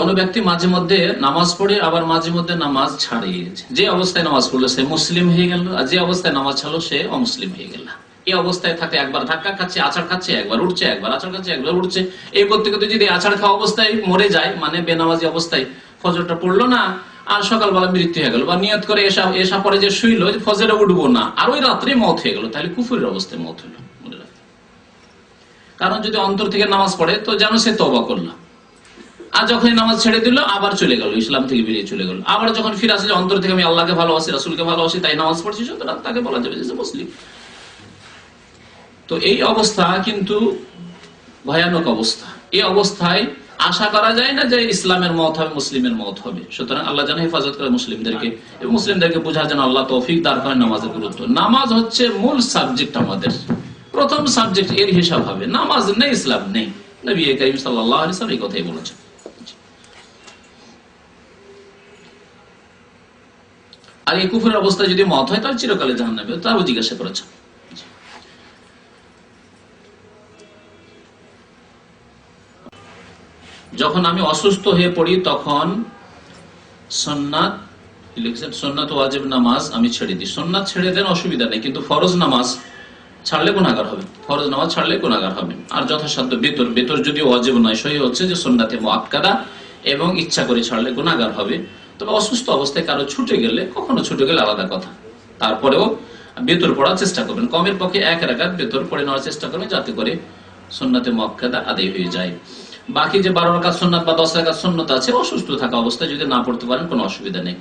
কোন ব্যক্তি মাঝে মধ্যে নামাজ পড়ে আবার মাঝে মধ্যে নামাজ ছাড়ে, যে অবস্থায় নামাজ পড়লো সে মুসলিম হয়ে গেল, আর যে অবস্থায় নামাজ ছাড়লো সে অমুসলিম হয়ে গেল। এই অবস্থায় থাকে একবার ধাক্কা খাচ্ছে, আছাড় খাচ্ছে, একবার উঠছে, একবার আছাড় খাচ্ছে, একবার উঠছে। এই করতে করতে যদি আছাড় খাওয়া অবস্থায় মরে যায়, মানে বেনামাজি অবস্থায় ফজরটা পড়লো না, আর সকালবেলা মৃত্যু হয়ে গেল, বা নিয়ত করে এসা পরে যে শুইলো ফজরে উঠবো না, আর ওই রাত্রে মত হয়ে গেল, তাহলে কুফরের অবস্থায় মত হলো। কারণ যদি অন্তর থেকে নামাজ পড়ে তো যেন সে তওবা করলো, আর যখন নামাজ ছেড়ে দিল আবার চলে গেল, ইসলাম থেকে বেরিয়ে চলে গেল। আবার যখন ফিরে আসে অন্তর থেকে আমি আল্লাহকে ভালোবাসি, রাসূলকে ভালোবাসি, তাই নামাজ পড়ছি, সুতরাং তাকে বলা যাবে যে মুসলিম। তো এই অবস্থা কিন্তু ভয়ানক অবস্থা। এই অবস্থায় আশা করা যায় না যে ইসলামের মত হবে, মুসলিমের মত হবে। সুতরাং আল্লাহ যেন হেফাজত করে মুসলিমদেরকে, এবং মুসলিমদেরকে বোঝার জন্য আল্লাহ তৌফিক দান করেন নামাজের গুরুত্ব। নামাজ হচ্ছে মূল সাবজেক্ট, আমাদের প্রথম সাবজেক্ট, এর হিসাব হবে। নামাজ নেই ইসলাম নেই। নবী করিম সাল্লাল্লাহু আলাইহি ওয়াসাল্লাম এই কথাই বলেছেন। আর এই কুফরের অবস্থা যদি মত হয় তাহলে চিরকালে জাহান্নামে, তারও জিজ্ঞাসা করেছেন। যখন আমি অসুস্থ হয়ে পড়ি তখন সুন্নাত লিখছেন, সুন্নাত ওয়াজিব নামাজ আমি ছেড়ে দিই। সুন্নাত ছেড়ে দেন, অসুবিধা নেই, কিন্তু ফরজ নামাজ ছাড়লে গুনাহগার হবে। ফরজ নামাজ ছাড়লে গুনাহগার হবে। আর যথাসাধ্য বেতর যদি ওয়াজিব নয়, সহি হচ্ছে যে সুন্নাতে মুআক্কাদা, এবং ইচ্ছা করে ছাড়লে গুনাহগার হবে। তবে অসুস্থ অবস্থায় কারো ছুটে গেলে, কখনো ছুটে গেলে আলাদা কথা, তারপরেও বেতর পড়ার চেষ্টা করবেন। কমের পক্ষে 1 রাকাত বেতর পড়ে নেওয়ার চেষ্টা করবেন, যাতে করে সুন্নাতে মুআক্কাদা আদায় হয়ে যায়। বাকি যে 12 রাকাত সুন্নাত বা 10 রাকাত সুন্নাত আছে, অসুস্থ থাকা অবস্থায় যদি না পড়তে পারেন কোনো অসুবিধা নেই।